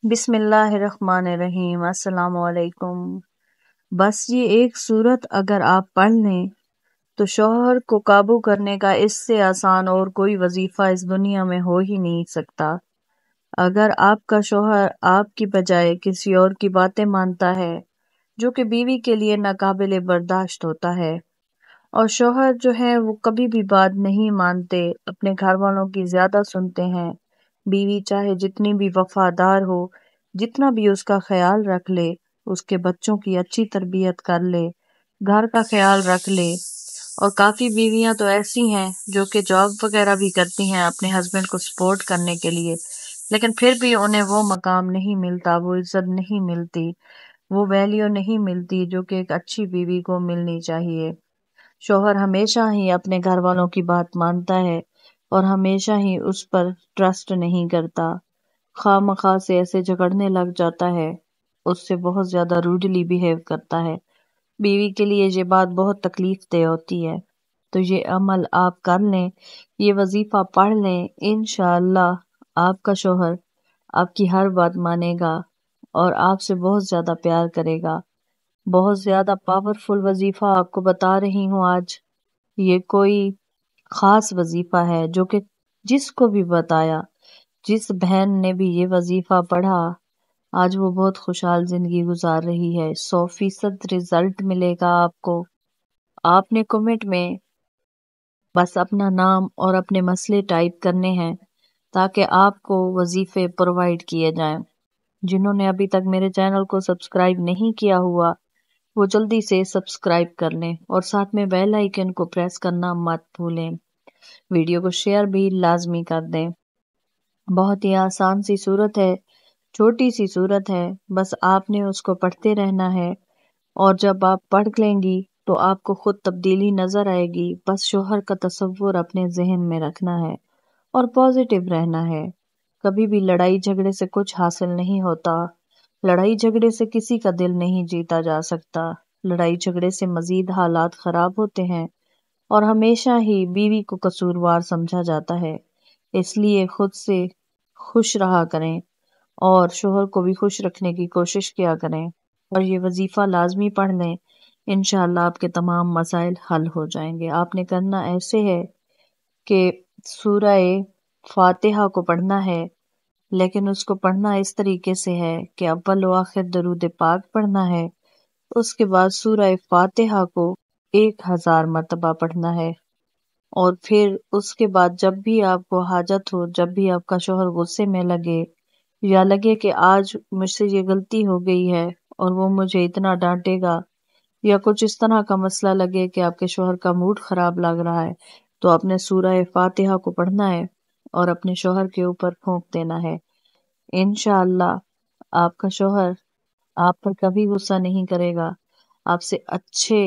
بسم اللہ الرحمن الرحیم۔ السلام علیکم۔ بس یہ ایک صورت اگر آپ پڑھ لیں تو شوہر کو قابو کرنے کا اس سے آسان اور کوئی وظیفہ اس دنیا میں ہو ہی نہیں سکتا۔ اگر آپ کا شوہر آپ کی بجائے کسی اور کی باتیں مانتا ہے جو کہ بیوی کے لیے ناقابل برداشت ہوتا ہے، اور شوہر جو ہے وہ کبھی بھی بات نہیں مانتے، اپنے گھر والوں کی زیادہ سنتے ہیں، بیوی چاہے جتنی بھی وفادار ہو، جتنا بھی اس کا خیال رکھ لے، اس کے بچوں کی اچھی تربیت کر لے، گھر کا خیال رکھ لے، اور کافی بیویاں تو ایسی ہیں جو کہ جاب وغیرہ بھی کرتی ہیں اپنے ہسبینڈ کو سپورٹ کرنے کے لیے، لیکن پھر بھی انہیں وہ مقام نہیں ملتا، وہ عزت نہیں ملتی، وہ ویلیو نہیں ملتی جو کہ ایک اچھی بیوی کو ملنی چاہیے۔ شوہر ہمیشہ ہی اپنے گھر والوں کی بات مانتا ہے اور ہمیشہ ہی اس پر ٹرسٹ نہیں کرتا، خواہ مخواہ سے ایسے جھگڑنے لگ جاتا ہے، اس سے بہت زیادہ روڈلی بیہیو کرتا ہے۔ بیوی کے لیے یہ بات بہت تکلیف دہ ہوتی ہے، تو یہ عمل آپ کر لیں، یہ وظیفہ پڑھ لیں، انشاءاللہ آپ کا شوہر آپ کی ہر بات مانے گا اور آپ سے بہت زیادہ پیار کرے گا۔ بہت زیادہ پاورفل وظیفہ آپ کو بتا رہی ہوں آج۔ یہ کوئی خاص وظیفہ ہے جو کہ جس کو بھی بتایا، جس بہن نے بھی یہ وظیفہ پڑھا، آج وہ بہت خوشحال زندگی گزار رہی ہے۔ 100% رزلٹ ملے گا آپ کو۔ آپ نے کمنٹ میں بس اپنا نام اور اپنے مسئلے ٹائپ کرنے ہیں تاکہ آپ کو وظیفے پرووائڈ کیے جائیں۔ جنہوں نے ابھی تک میرے چینل کو سبسکرائب نہیں کیا ہوا، وہ جلدی سے سبسکرائب کر لیں اور ساتھ میں بیل آئیکن کو پریس کرنا مت بھولیں۔ ویڈیو کو شیئر بھی لازمی کر دیں۔ بہت ہی آسان سی صورت ہے، چھوٹی سی صورت ہے، بس آپ نے اس کو پڑھتے رہنا ہے، اور جب آپ پڑھ لیں گی تو آپ کو خود تبدیلی نظر آئے گی۔ بس شوہر کا تصور اپنے ذہن میں رکھنا ہے اور پازیٹیو رہنا ہے۔ کبھی بھی لڑائی جھگڑے سے کچھ حاصل نہیں ہوتا، لڑائی جھگڑے سے کسی کا دل نہیں جیتا جا سکتا، لڑائی جھگڑے سے مزید حالات خراب ہوتے ہیں اور ہمیشہ ہی بیوی کو قصوروار سمجھا جاتا ہے۔ اس لیے خود سے خوش رہا کریں اور شوہر کو بھی خوش رکھنے کی کوشش کیا کریں، اور یہ وظیفہ لازمی پڑھ لیں، انشاءاللہ آپ کے تمام مسائل حل ہو جائیں گے۔ آپ نے کرنا ایسے ہے کہ سورہ فاتحہ کو پڑھنا ہے، لیکن اس کو پڑھنا اس طریقے سے ہے کہ اول و آخر درود پاک پڑھنا ہے، اس کے بعد سورہ فاتحہ کو 1000 مرتبہ پڑھنا ہے، اور پھر اس کے بعد جب بھی آپ کو حاجت ہو، جب بھی آپ کا شوہر غصے میں لگے یا لگے کہ آج مجھ سے یہ غلطی ہو گئی ہے اور وہ مجھے اتنا ڈانٹے گا، یا کچھ اس طرح کا مسئلہ لگے کہ آپ کے شوہر کا موڈ خراب لگ رہا ہے، تو آپ نے سورہ فاتحہ کو پڑھنا ہے اور اپنے شوہر کے اوپر پھونک دینا ہے۔ انشاءاللہ آپ کا شوہر آپ پر کبھی غصہ نہیں کرے گا، آپ سے اچھے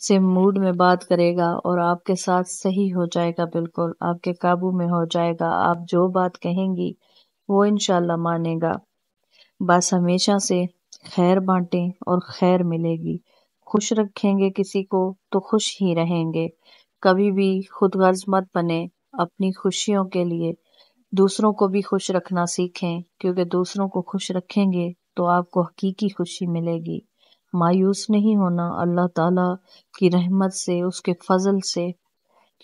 سے موڈ میں بات کرے گا اور آپ کے ساتھ صحیح ہو جائے گا، بالکل آپ کے قابو میں ہو جائے گا۔ آپ جو بات کہیں گی وہ انشاءاللہ مانے گا۔ بس ہمیشہ سے خیر بانٹیں اور خیر ملے گی۔ خوش رکھیں گے کسی کو تو خوش ہی رہیں گے۔ کبھی بھی خود غرض مت بنے، اپنی خوشیوں کے لیے دوسروں کو بھی خوش رکھنا سیکھیں، کیونکہ دوسروں کو خوش رکھیں گے تو آپ کو حقیقی خوشی ملے گی۔ مایوس نہیں ہونا اللہ تعالیٰ کی رحمت سے، اس کے فضل سے،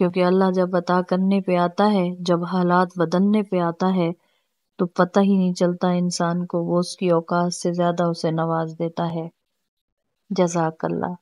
کیونکہ اللہ جب عطا کرنے پہ آتا ہے، جب حالات بدلنے پہ آتا ہے تو پتہ ہی نہیں چلتا انسان کو، وہ اس کی اوقات سے زیادہ اسے نواز دیتا ہے۔ جزاک اللہ۔